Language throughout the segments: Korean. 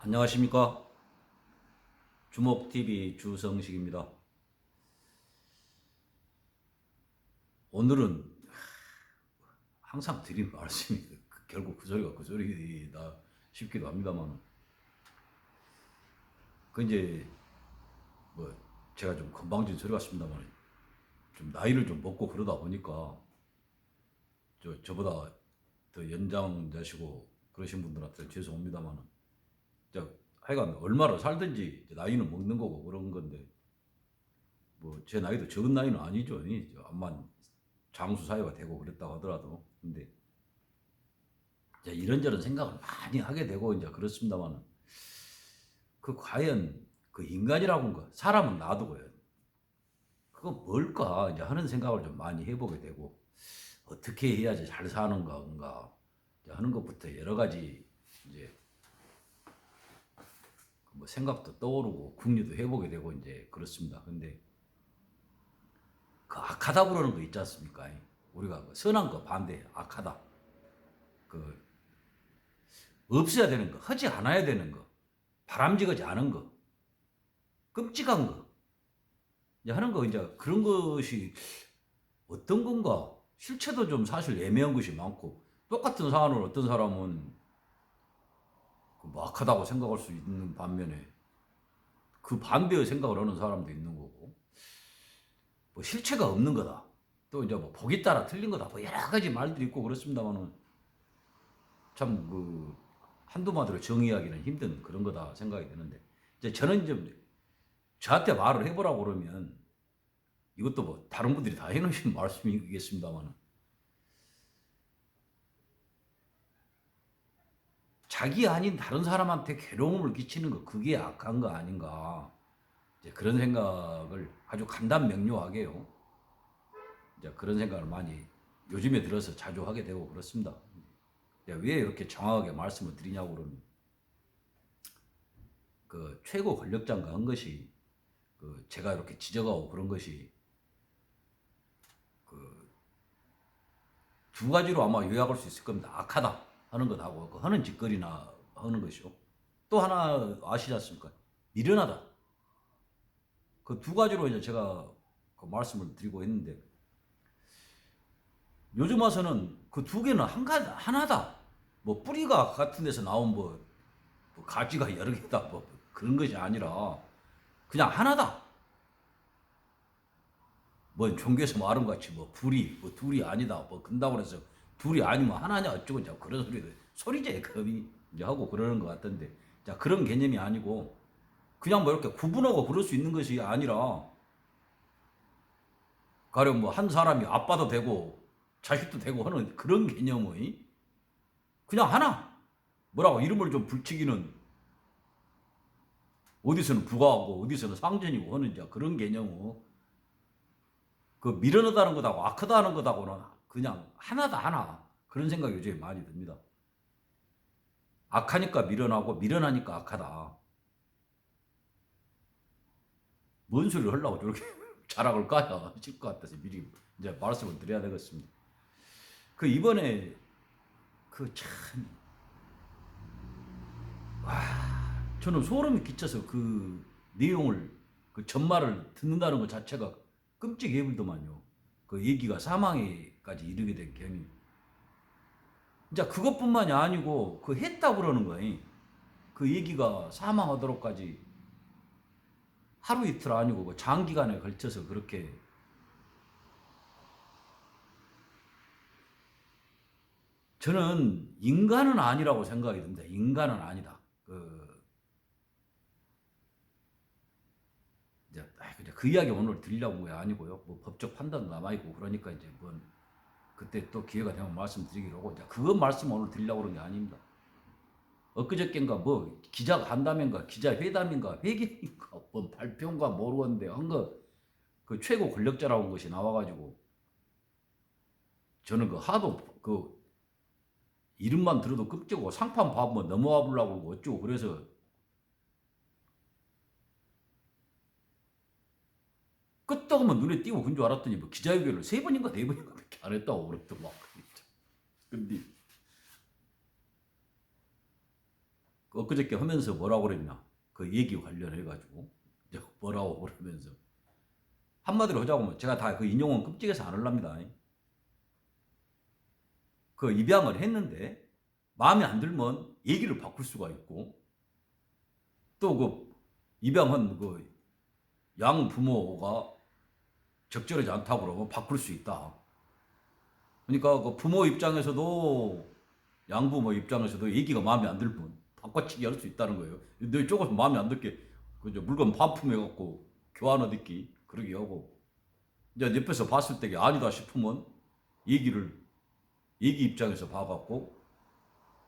안녕하십니까. 주목TV 주성식입니다. 오늘은 항상 드린 말씀이 결국 그 소리가 그 소리다 싶기도 합니다만, 그 이제 뭐 제가 좀 건방진 소리 같습니다만, 좀 나이를 좀 먹고 그러다 보니까 저보다 더 연장자시고 그러신 분들한테 죄송합니다만, 하여간 얼마나 살든지 나이는 먹는 거고 그런 건데, 뭐 제 나이도 적은 나이는 아니죠. 암만 장수 사회가 되고 그랬다고 하더라도. 근데 이제 이런저런 생각을 많이 하게 되고 이제 그렇습니다만, 그 과연 그 인간이라고는 거, 사람은 놔두고요, 그거 뭘까 이제 하는 생각을 좀 많이 해보게 되고, 어떻게 해야지 잘 사는 건가 이제 하는 것부터 여러 가지 이제 뭐 생각도 떠오르고 궁리도 해보게 되고 이제 그렇습니다. 근데 그 악하다 그러는 거 있지 않습니까? 우리가 그 선한 거 반대 악하다. 그 없어야 되는 거, 하지 않아야 되는 거, 바람직하지 않은 거, 끔찍한 거 이제 하는 거, 이제 그런 것이 어떤 건가? 실체도 좀 사실 애매한 것이 많고, 똑같은 사안을 어떤 사람은 그 악하다고 생각할 수 있는 반면에 그 반대의 생각을 하는 사람도 있는 거고, 뭐 실체가 없는 거다, 또 이제 뭐 보기 따라 틀린 거다, 뭐 여러 가지 말들이 있고 그렇습니다만은, 참 그 한두 마디로 정의하기는 힘든 그런 거다 생각이 드는데, 이제 저는 좀 저한테 말을 해보라고 그러면, 이것도 뭐 다른 분들이 다 해놓으신 말씀이겠습니다만, 자기 아닌 다른 사람한테 괴로움을 끼치는 거, 그게 악한 거 아닌가, 이제 그런 생각을 아주 간단명료하게요, 이제 그런 생각을 많이 요즘에 들어서 자주 하게 되고 그렇습니다. 왜 이렇게 정확하게 말씀을 드리냐고 그러면, 그 최고 권력자인가 한 것이, 그 제가 이렇게 지적하고 그런 것이 그 두 가지로 아마 요약할 수 있을 겁니다. 악하다 하는 것하고 그 하는 짓거리나 하는 것이요. 또 하나 아시지 않습니까? 미련하다. 그 두 가지로 이제 제가 그 말씀을 드리고 있는데, 요즘 와서는 그 두 개는 하나다. 뭐 뿌리가 같은 데서 나온 뭐 가지가 여러 개다, 뭐 그런 것이 아니라 그냥 하나다. 뭐 종교에서 말하는 것 같이 뭐 불이 뭐 둘이 아니다, 뭐 근다고 해서 둘이 아니면 하나냐 어쩌고 이제 그런 소리제 금이 이제 하고 그러는 것 같던데, 자 그런 개념이 아니고, 그냥 뭐 이렇게 구분하고 그럴 수 있는 것이 아니라, 가령 뭐 한 사람이 아빠도 되고 자식도 되고 하는 그런 개념의 그냥 하나, 뭐라고 이름을 좀 붙이기는 어디서는 부가하고 어디서는 상전이고 하는 이제 그런 개념의, 그 미련하다는 것하고 악하다는 것하고는 그냥 하나다, 하나. 그런 생각이 요즘에 많이 듭니다. 악하니까 미련하고 미련하니까 악하다. 뭔 소리를 하려고 저렇게 자락을 까야 하실 것 같아서 미리 이제 말씀을 드려야 되겠습니다. 그 이번에 그 참, 저는 소름이 끼쳐서 그 내용을, 그 전말을 듣는다는 것 자체가 끔찍해 보이더만요. 그 얘기가 사망에까지 이르게 된 경위. 이제 그것뿐만이 아니고 그 했다고 그러는 거예요. 그 얘기가 사망하도록까지 하루 이틀 아니고 그 장기간에 걸쳐서 그렇게, 저는 인간은 아니라고 생각이 듭니다. 인간은 아니다. 이제 그 이야기 오늘 드리려고 게 아니고요. 뭐 법적 판단도 남아 있고 그러니까 이제 뭐 그때 또 기회가 되면 말씀드리기로 하고, 이제 그거 말씀 오늘 드리려고 그런 게 아닙니다. 엊그저께인가 뭐 기자 간담회인가 기자회담인가 회견인가 뭐 발표인가 모르겠는데 한 거, 그 최고 권력자라고 한 것이 나와가지고, 저는 그 하도 그 이름만 들어도 끔찍하고 상판 봐보면 넘어와 보려고 그러고 어쩌고 그래서, 끄떡하면 눈에 띄고 그런 줄 알았더니 뭐 기자회견을 세 번인가 네 번인가 그렇게 안 했다고 그랬더만. 근데 엊그저께 하면서 뭐라고 그랬냐. 그 얘기 관련해가지고. 뭐라고 그러면서. 한마디로 하자고 하면 제가 다 그 인용은 끔찍해서 안 하랍니다. 그 입양을 했는데 마음에 안 들면 얘기를 바꿀 수가 있고 또 그 입양한 그 양 부모가 적절하지 않다고 그러면 바꿀 수 있다. 그러니까 그 부모 입장에서도 양부모 입장에서도 얘기가 마음에 안 들면 바꿔치기 할 수 있다는 거예요. 너 조금 마음에 안 들게 그저 물건 반품해갖고 교환 얻기 그러게 하고 이제 옆에서 봤을 때 아니다 싶으면 얘기 입장에서 봐갖고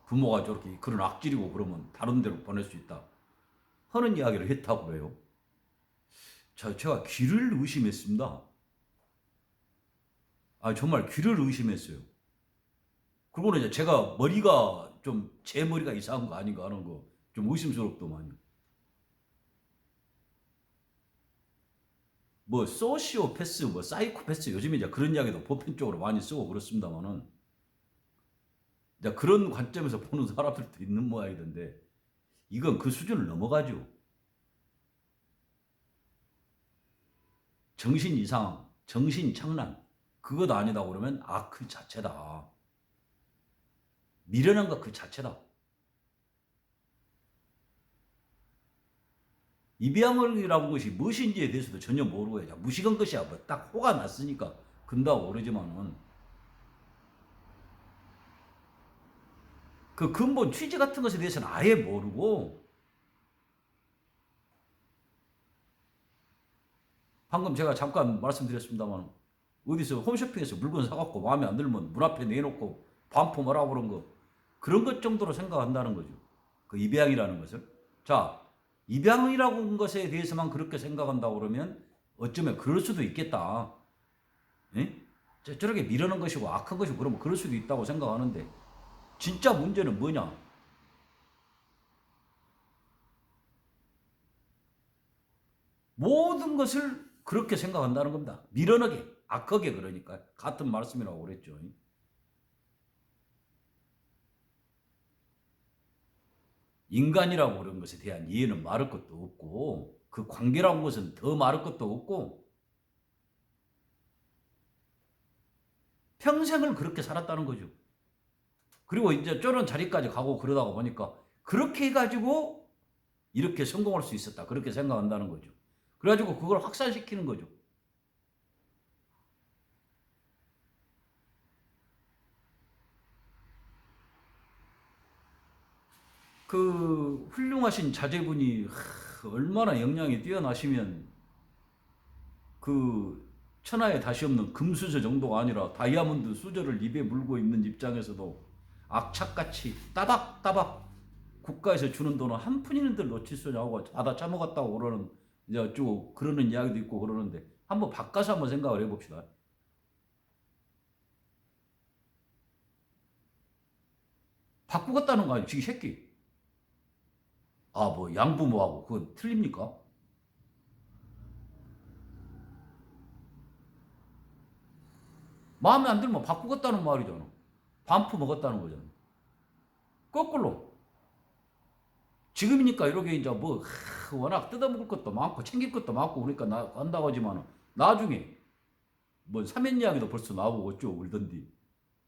부모가 저렇게 그런 악질이고 그러면 다른 데로 보낼 수 있다 하는 이야기를 했다고 그래요. 제가 귀를 의심했습니다. 정말 귀를 의심했어요. 그리고는 이제 제가 머리가 좀 제 머리가 이상한 거 아닌가 하는 거 좀 의심스럽더만요. 뭐 소시오패스, 뭐 사이코패스 요즘에 이제 그런 이야기도 보편적으로 많이 쓰고 그렇습니다만은 이제 그런 관점에서 보는 사람들도 있는 모양이던데 이건 그 수준을 넘어가죠. 정신 이상, 정신 착란 그것 아니다고 그러면 그 자체다. 미련한 것 그 자체다. 입양이라는 것이 무엇인지에 대해서도 전혀 모르고 그냥 무식한 것이야. 뭐 딱 호가 났으니까 근다고 그러지만은 그 근본 취지 같은 것에 대해서는 아예 모르고 방금 제가 잠깐 말씀드렸습니다만 어디서 홈쇼핑에서 물건 사갖고 마음에 안 들면 문 앞에 내놓고 반품하라고 그런 거 그런 것 정도로 생각한다는 거죠. 그 입양이라는 것을. 자, 입양이라고 한 것에 대해서만 그렇게 생각한다고 그러면 어쩌면 그럴 수도 있겠다. 에? 저렇게 미루는 것이고 악한 것이고 그러면 그럴 수도 있다고 생각하는데 진짜 문제는 뭐냐? 모든 것을 그렇게 생각한다는 겁니다. 미련하게, 악하게 그러니까 같은 말씀이라고 그랬죠. 인간이라고 그런 것에 대한 이해는 말할 것도 없고 그 관계라고 하는 것은 더 말할 것도 없고 평생을 그렇게 살았다는 거죠. 그리고 이제 저런 자리까지 가고 그러다가 보니까 그렇게 해가지고 이렇게 성공할 수 있었다. 그렇게 생각한다는 거죠. 그래가지고 그걸 확산시키는 거죠. 그 훌륭하신 자제분이 얼마나 역량이 뛰어나시면 그 천하에 다시 없는 금수저 정도가 아니라 다이아몬드 수저를 입에 물고 있는 입장에서도 악착같이 따박따박 국가에서 주는 돈을 한 푼이는들 놓칠 수냐 하고 받아 처먹었다고 그러는 이제 쭉 그러는 이야기도 있고 그러는데 한번 바꿔서 한번 생각을 해봅시다. 바꾸겠다는 거 아니에요, 지금 새끼. 뭐 양부모하고 그건 틀립니까? 마음에 안 들면 바꾸겠다는 말이잖아. 반프 먹었다는 거잖아. 거꾸로 지금이니까 이렇게 이제 뭐 워낙 뜯어먹을 것도 많고 챙길 것도 많고 그러니까 한다고 하지만 나중에 뭐 사면 이야기도 벌써 나오고 어쩌고 그러던데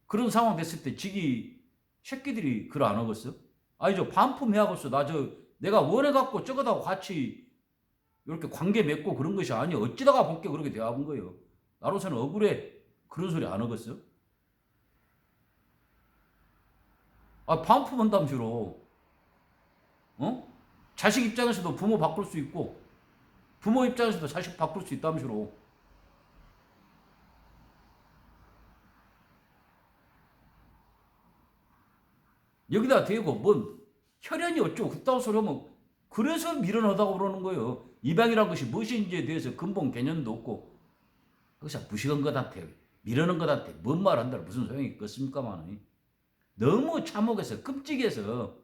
그런 상황 됐을 때 지기 새끼들이 그걸 안 하겠어? 저 반품해야겠어. 내가 원해갖고 저거다고 같이 이렇게 관계 맺고 그런 것이 아니야. 어찌다가 본게 그렇게 대화한 거예요. 나로서는 억울해. 그런 소리 안 하겠어? 반품한다면서로. 자식 입장에서도 부모 바꿀 수 있고 부모 입장에서도 자식 바꿀 수 있다면서로. 여기다 대고 뭔 혈연이 어쩌고 그따위 소리 하면 그래서 미련하다고 그러는 거예요. 입양이라는 것이 무엇인지에 대해서 근본 개념도 없고 그것이 무식한 것한테 미련한 것한테 뭔 말 한다고 무슨 소용이 있겠습니까만 너무 참혹해서 끔찍해서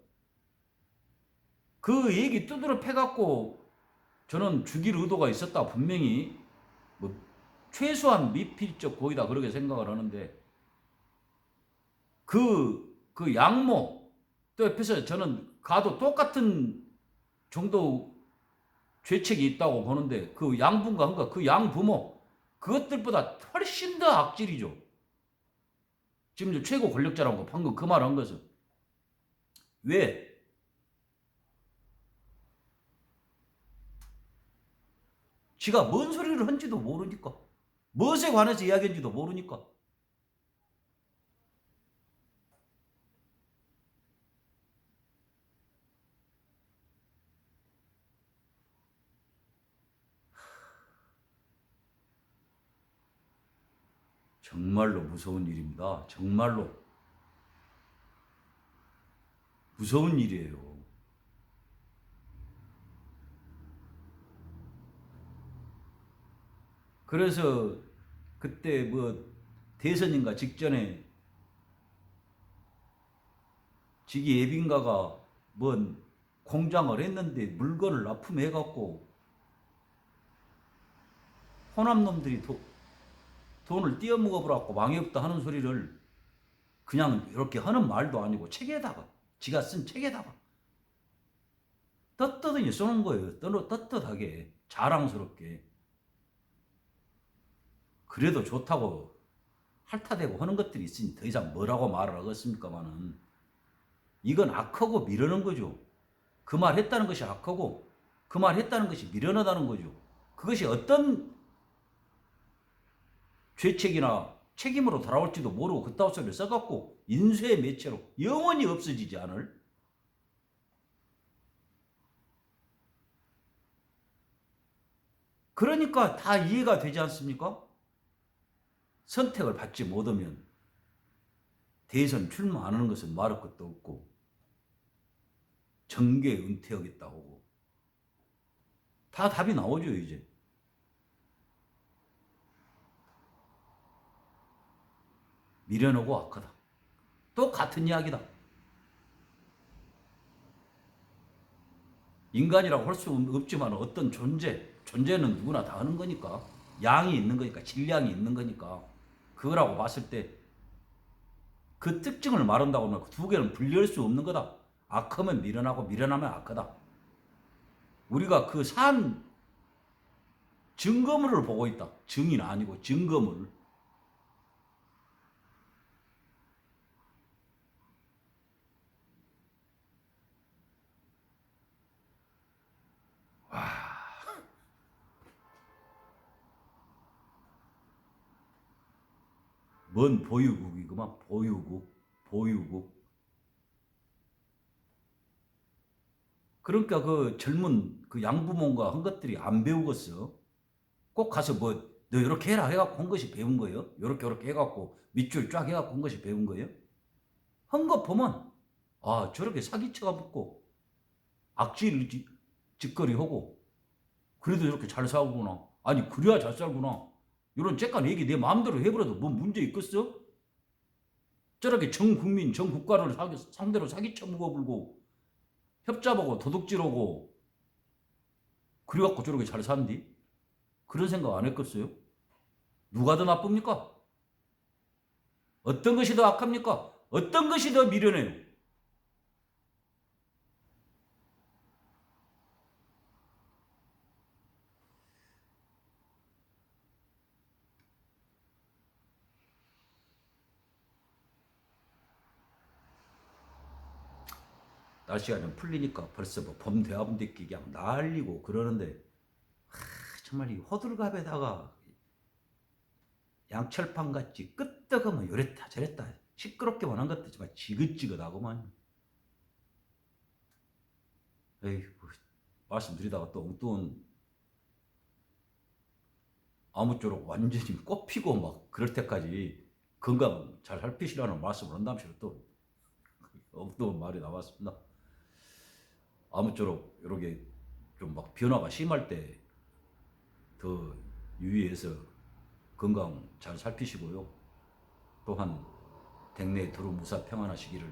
그 얘기 두드러 패갖고 저는 죽일 의도가 있었다 분명히 뭐 최소한 미필적 고의다 그렇게 생각을 하는데 그 양모 또 옆에서 저는 가도 똑같은 정도 죄책이 있다고 보는데 그 양부인가 한가 그 양부모 그것들보다 훨씬 더 악질이죠. 지금 최고 권력자라고 방금 그 말 한 것은 왜? 지가 뭔 소리를 한지도 모르니까 무엇에 관해서 이야기한지도 모르니까 정말로 무서운 일입니다. 정말로 무서운 일이에요. 그래서 그때 뭐 대선인가 직전에 지기 예빈가가 뭔 공장을 했는데 물건을 납품해갖고 호남놈들이 돈을 띄어먹어버렸고 망해없다 하는 소리를 그냥 이렇게 하는 말도 아니고 책에다가 지가 쓴 책에다가 떳떳하게 써놓은 거예요. 떳떳하게 자랑스럽게. 그래도 좋다고 핥아대고 하는 것들이 있으니 더 이상 뭐라고 말을 하겠습니까마는 이건 악하고 미련한 거죠. 그 말 했다는 것이 악하고 그 말 했다는 것이 미련하다는 거죠. 그것이 어떤 죄책이나 책임으로 돌아올지도 모르고 그따위 소리를 써갖고 인쇄의 매체로 영원히 없어지지 않을 그러니까 다 이해가 되지 않습니까? 선택을 받지 못하면 대선 출마 안 하는 것은 말할 것도 없고 정계 은퇴하겠다고 하고 다 답이 나오죠 이제. 미련하고 악하다. 또 같은 이야기다. 인간이라고 할 수 없지만 어떤 존재는 누구나 다 하는 거니까 양이 있는 거니까 질량이 있는 거니까 그거라고 봤을 때 그 특징을 말한다고 하면 두 개는 분리할 수 없는 거다. 악하면 미련하고 미련하면 악하다. 우리가 그 산 증거물을 보고 있다. 증인 아니고 증거물. 뭔 보유국이구만. 보유국. 그러니까 그 젊은 그 양부모가 한 것들이 안 배우겠어. 꼭 가서 뭐 너 이렇게 해라 해갖고 한 것이 배운 거예요. 요렇게 해갖고 밑줄 쫙 해갖고 한 것이 배운 거예요. 한 거 보면 아 저렇게 사기쳐가 붙고 악질 짓거리하고 그래도 이렇게 잘 살구나. 아니 그래야 잘 살구나. 이런 쬐깐 얘기 내 마음대로 해버려도 뭐 문제 있겠어? 저렇게 전 국민 전 국가를 상대로 사기쳐 먹어불고 협잡하고 도둑질하고 그래갖고 저렇게 잘 산디? 그런 생각 안 했겠어요? 누가 더 나쁩니까? 어떤 것이 더 악합니까? 어떤 것이 더 미련해요? 날씨가 좀 풀리니까 벌써 뭐 봄 대화분들끼리 그냥 난리고 그러는데 정말 이 호들갑에다가 양철판 같이 끄떡하면 요랬다 저랬다 시끄럽게만 한 것도 정말 지긋지긋하고만. 에이구 말씀드리다가 또 엉뚱한 아무쪼록 완전히 꽃피고 막 그럴 때까지 건강 잘 살피시라는 말씀을 한다면서 또 엉뚱한 말이 나왔습니다. 아무쪼록 이렇게 좀 막 변화가 심할 때 더 유의해서 건강 잘 살피시고요. 또한 댁내 두루 무사 평안하시기를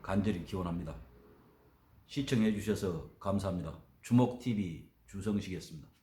간절히 기원합니다. 시청해 주셔서 감사합니다. 주목TV 주성식이었습니다.